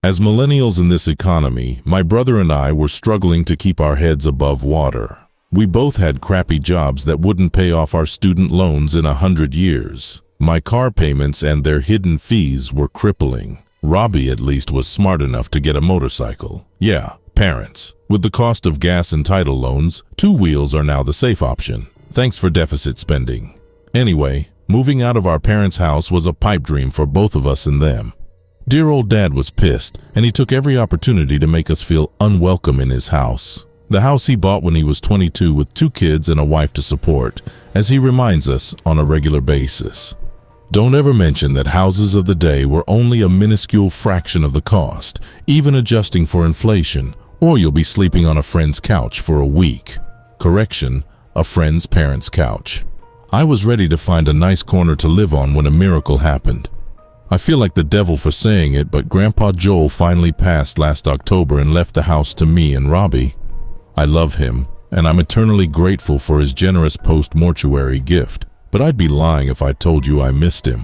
As millennials in this economy, my brother and I were struggling to keep our heads above water. We both had crappy jobs that wouldn't pay off our student loans in 100 years. My car payments and their hidden fees were crippling. Robbie at least was smart enough to get a motorcycle. Yeah, parents. With the cost of gas and title loans, two wheels are now the safe option. Thanks for deficit spending. Anyway, moving out of our parents' house was a pipe dream for both of us and them. Dear old Dad was pissed, and he took every opportunity to make us feel unwelcome in his house. The house he bought when he was 22 with 2 kids and a wife to support, as he reminds us on a regular basis. Don't ever mention that houses of the day were only a minuscule fraction of the cost, even adjusting for inflation, or you'll be sleeping on a friend's couch for a week. Correction, a friend's parents' couch. I was ready to find a nice corner to live on when a miracle happened. I feel like the devil for saying it, but Grandpa Joel finally passed last October and left the house to me and Robbie. I love him, and I'm eternally grateful for his generous post-mortuary gift, but I'd be lying if I told you I missed him.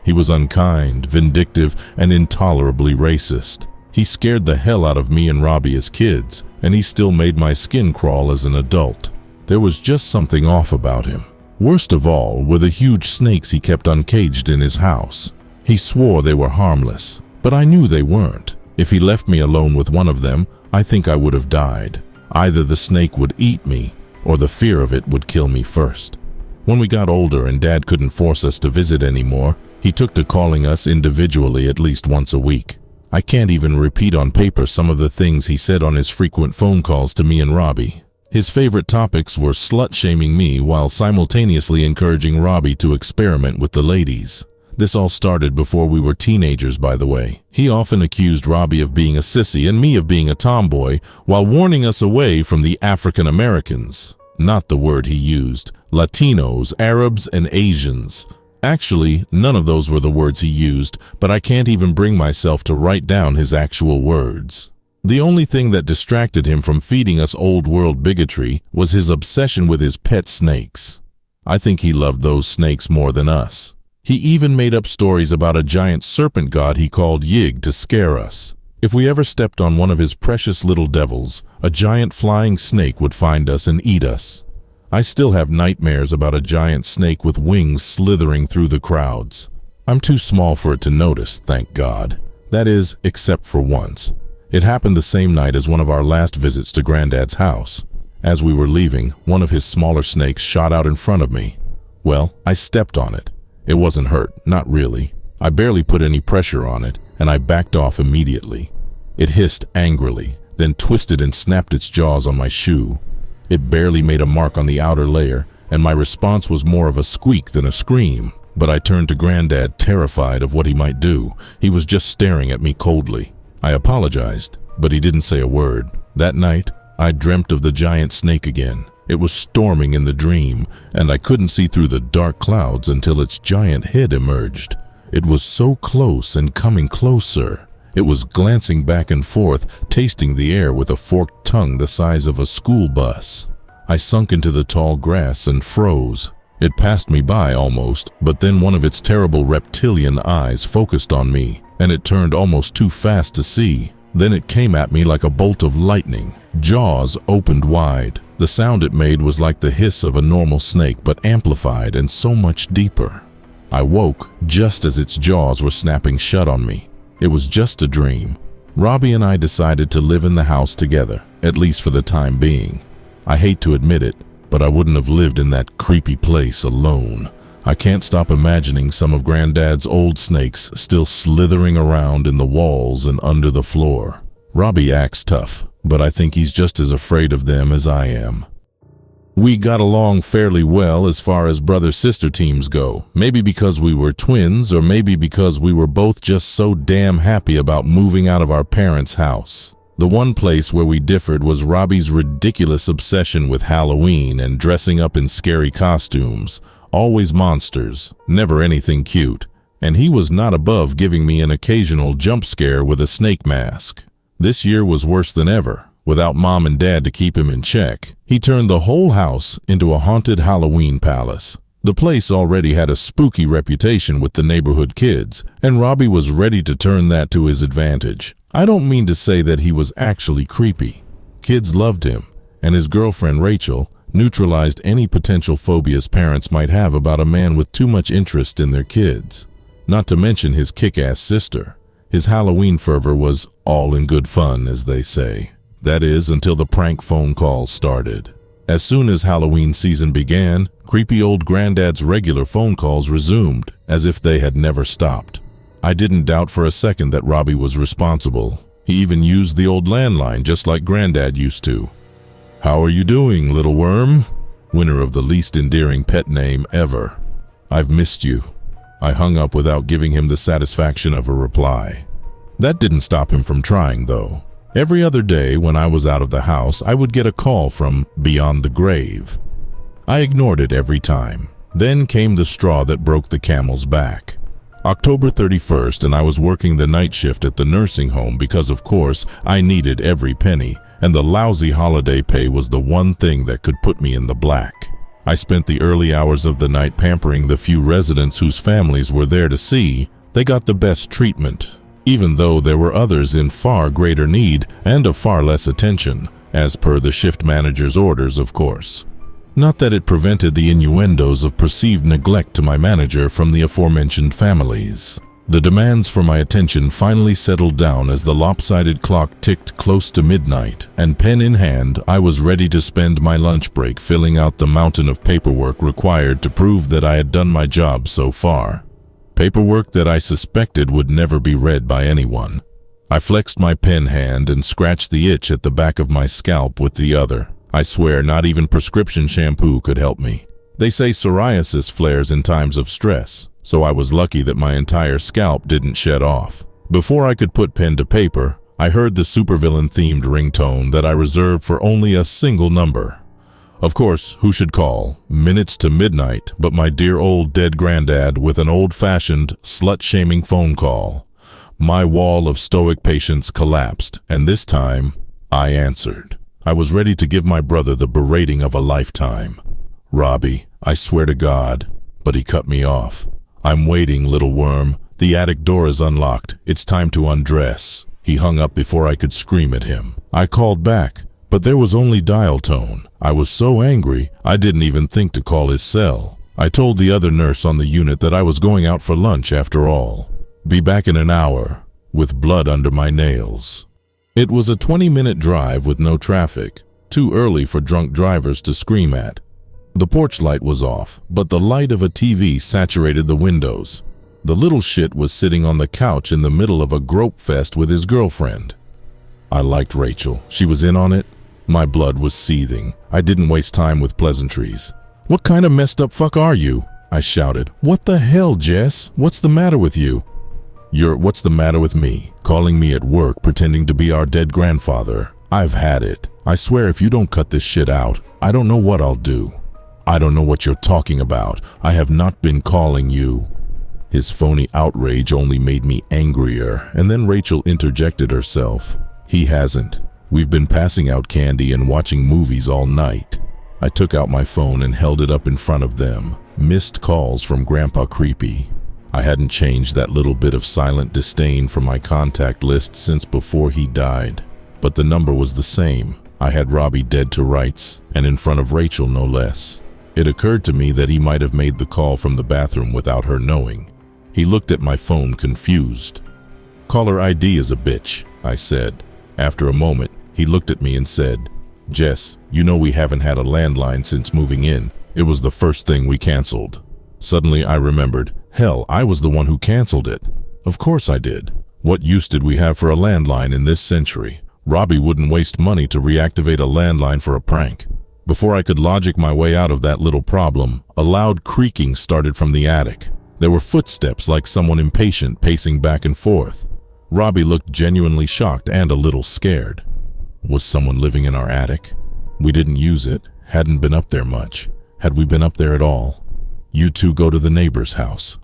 He was unkind, vindictive, and intolerably racist. He scared the hell out of me and Robbie as kids, and he still made my skin crawl as an adult. There was just something off about him. Worst of all were the huge snakes he kept uncaged in his house. He swore they were harmless, but I knew they weren't. If he left me alone with one of them, I think I would have died. Either the snake would eat me, or the fear of it would kill me first. When we got older and Dad couldn't force us to visit anymore, he took to calling us individually at least once a week. I can't even repeat on paper some of the things he said on his frequent phone calls to me and Robbie. His favorite topics were slut-shaming me while simultaneously encouraging Robbie to experiment with the ladies. This all started before we were teenagers, by the way. He often accused Robbie of being a sissy and me of being a tomboy, while warning us away from the African Americans. Not the word he used. Latinos, Arabs, and Asians. Actually, none of those were the words he used, but I can't even bring myself to write down his actual words. The only thing that distracted him from feeding us old-world bigotry was his obsession with his pet snakes. I think he loved those snakes more than us. He even made up stories about a giant serpent god he called Yig to scare us. If we ever stepped on one of his precious little devils, a giant flying snake would find us and eat us. I still have nightmares about a giant snake with wings slithering through the crowds. I'm too small for it to notice, thank God. That is, except for once. It happened the same night as one of our last visits to Granddad's house. As we were leaving, one of his smaller snakes shot out in front of me. Well, I stepped on it. It wasn't hurt, not really. I barely put any pressure on it, and I backed off immediately. It hissed angrily, then twisted and snapped its jaws on my shoe. It barely made a mark on the outer layer, and my response was more of a squeak than a scream. But I turned to Granddad, terrified of what he might do. He was just staring at me coldly. I apologized, but he didn't say a word. That night, I dreamt of the giant snake again. It was storming in the dream, and I couldn't see through the dark clouds until its giant head emerged. It was so close and coming closer. It was glancing back and forth, tasting the air with a forked tongue the size of a school bus. I sunk into the tall grass and froze. It passed me by almost, but then one of its terrible reptilian eyes focused on me, and it turned almost too fast to see. Then it came at me like a bolt of lightning. Jaws opened wide. The sound it made was like the hiss of a normal snake, but amplified and so much deeper. I woke just as its jaws were snapping shut on me. It was just a dream. Robbie and I decided to live in the house together, at least for the time being. I hate to admit it, but I wouldn't have lived in that creepy place alone. I can't stop imagining some of Granddad's old snakes still slithering around in the walls and under the floor. Robbie acts tough, but I think he's just as afraid of them as I am. We got along fairly well as far as brother-sister teams go, maybe because we were twins or maybe because we were both just so damn happy about moving out of our parents' house. The one place where we differed was Robbie's ridiculous obsession with Halloween and dressing up in scary costumes, always monsters, never anything cute, and he was not above giving me an occasional jump scare with a snake mask. This year was worse than ever. Without Mom and Dad to keep him in check, he turned the whole house into a haunted Halloween palace. The place already had a spooky reputation with the neighborhood kids, and Robbie was ready to turn that to his advantage. I don't mean to say that he was actually creepy. Kids loved him, and his girlfriend Rachel neutralized any potential phobias parents might have about a man with too much interest in their kids. Not to mention his kick-ass sister. His Halloween fervor was all in good fun, as they say. That is, until the prank phone calls started. As soon as Halloween season began, creepy old granddad's regular phone calls resumed, as if they had never stopped. I didn't doubt for a second that Robbie was responsible. He even used the old landline just like granddad used to. "How are you doing, little worm?" Winner of the least endearing pet name ever. "I've missed you." I hung up without giving him the satisfaction of a reply. That didn't stop him from trying, though. Every other day when I was out of the house, I would get a call from beyond the grave. I ignored it every time. Then came the straw that broke the camel's back. October 31st, and I was working the night shift at the nursing home because, of course, I needed every penny, and the lousy holiday pay was the one thing that could put me in the black. I spent the early hours of the night pampering the few residents whose families were there to see they got the best treatment, even though there were others in far greater need and of far less attention, as per the shift manager's orders, of course. Not that it prevented the innuendos of perceived neglect to my manager from the aforementioned families. The demands for my attention finally settled down as the lopsided clock ticked close to midnight, and pen in hand, I was ready to spend my lunch break filling out the mountain of paperwork required to prove that I had done my job so far. Paperwork that I suspected would never be read by anyone. I flexed my pen hand and scratched the itch at the back of my scalp with the other. I swear not even prescription shampoo could help me. They say psoriasis flares in times of stress, so I was lucky that my entire scalp didn't shed off. Before I could put pen to paper, I heard the supervillain-themed ringtone that I reserved for only a single number. Of course, who should call? Minutes to midnight, but my dear old dead granddad with an old-fashioned, slut-shaming phone call. My wall of stoic patience collapsed, and this time, I answered. I was ready to give my brother the berating of a lifetime. "Robbie, I swear to God," but he cut me off. "I'm waiting, little worm. The attic door is unlocked. It's time to undress." He hung up before I could scream at him. I called back, but there was only dial tone. I was so angry, I didn't even think to call his cell. I told the other nurse on the unit that I was going out for lunch after all. Be back in an hour, with blood under my nails. It was a 20-minute drive with no traffic, too early for drunk drivers to scream at. The porch light was off, but the light of a TV saturated the windows. The little shit was sitting on the couch in the middle of a grope fest with his girlfriend. I liked Rachel. She was in on it. My blood was seething. I didn't waste time with pleasantries. "What kind of messed up fuck are you?" I shouted. "What the hell, Jess? What's the matter with you?" What's the matter with me? Calling me at work pretending to be our dead grandfather. I've had it. I swear if you don't cut this shit out, I don't know what I'll do. "I don't know what you're talking about. I have not been calling you." His phony outrage only made me angrier, and then Rachel interjected herself. "He hasn't. We've been passing out candy and watching movies all night." I took out my phone and held it up in front of them. Missed calls from Grandpa Creepy. I hadn't changed that little bit of silent disdain from my contact list since before he died. But the number was the same. I had Robbie dead to rights, and in front of Rachel no less. It occurred to me that he might have made the call from the bathroom without her knowing. He looked at my phone confused. "Caller ID is a bitch," I said. After a moment, he looked at me and said, "Jess, you know we haven't had a landline since moving in. It was the first thing we canceled." Suddenly I remembered, hell, I was the one who canceled it. Of course I did. What use did we have for a landline in this century? Robbie wouldn't waste money to reactivate a landline for a prank. Before I could logic my way out of that little problem, a loud creaking started from the attic. There were footsteps like someone impatient pacing back and forth. Robbie looked genuinely shocked and a little scared. Was someone living in our attic? We didn't use it, hadn't been up there much. Had we been up there at all? "You two go to the neighbor's house.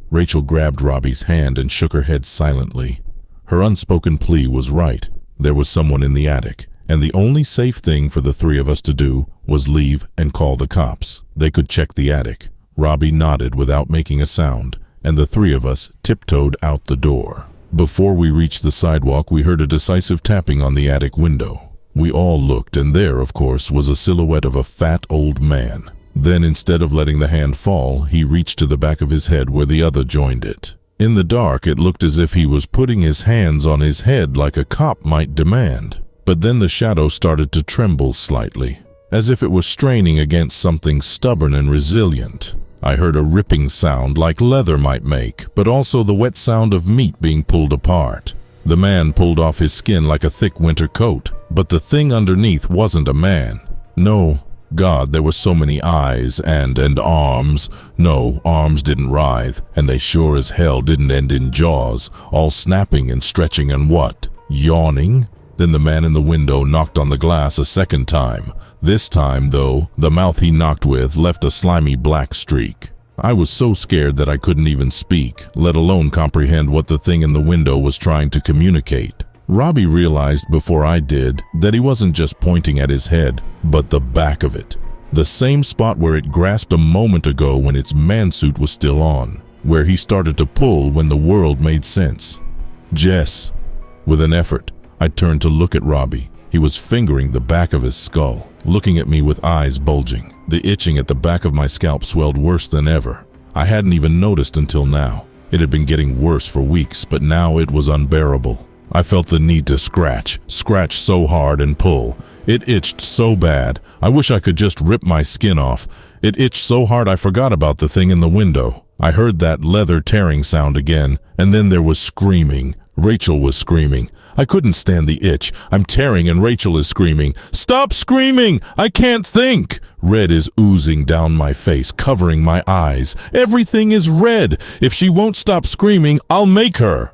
Rachel grabbed Robbie's hand and shook her head silently. Her unspoken plea was right. There was someone in the attic, and the only safe thing for the three of us to do was leave and call the cops. They could check the attic. Robbie nodded without making a sound, and the three of us tiptoed out the door. Before we reached the sidewalk, we heard a decisive tapping on the attic window. We all looked, and there, of course, was a silhouette of a fat old man. Then, instead of letting the hand fall, he reached to the back of his head where the other joined it. In the dark, it looked as if he was putting his hands on his head like a cop might demand. But then the shadow started to tremble slightly, as if it was straining against something stubborn and resilient. I heard a ripping sound like leather might make, but also the wet sound of meat being pulled apart. The man pulled off his skin like a thick winter coat, but the thing underneath wasn't a man. No, God, there were so many eyes and arms. No, arms didn't writhe, and they sure as hell didn't end in jaws, all snapping and stretching and what? Yawning? Then the man in the window knocked on the glass a second time. This time, though, the mouth he knocked with left a slimy black streak. I was so scared that I couldn't even speak, let alone comprehend what the thing in the window was trying to communicate. Robbie realized before I did that he wasn't just pointing at his head, but the back of it. The same spot where it grasped a moment ago when its mansuit was still on, where he started to pull when the world made sense. Jess. With an effort, I turned to look at Robbie. He was fingering the back of his skull, looking at me with eyes bulging. The itching at the back of my scalp swelled worse than ever. I hadn't even noticed until now. It had been getting worse for weeks, but now it was unbearable. I felt the need to scratch so hard and pull. It itched so bad, I wish I could just rip my skin off. It itched so hard I forgot about the thing in the window. I heard that leather tearing sound again, and then there was screaming. Rachel was screaming. I couldn't stand the itch. I'm tearing and Rachel is screaming. Stop screaming! I can't think! Red is oozing down my face, covering my eyes. Everything is red. If she won't stop screaming, I'll make her.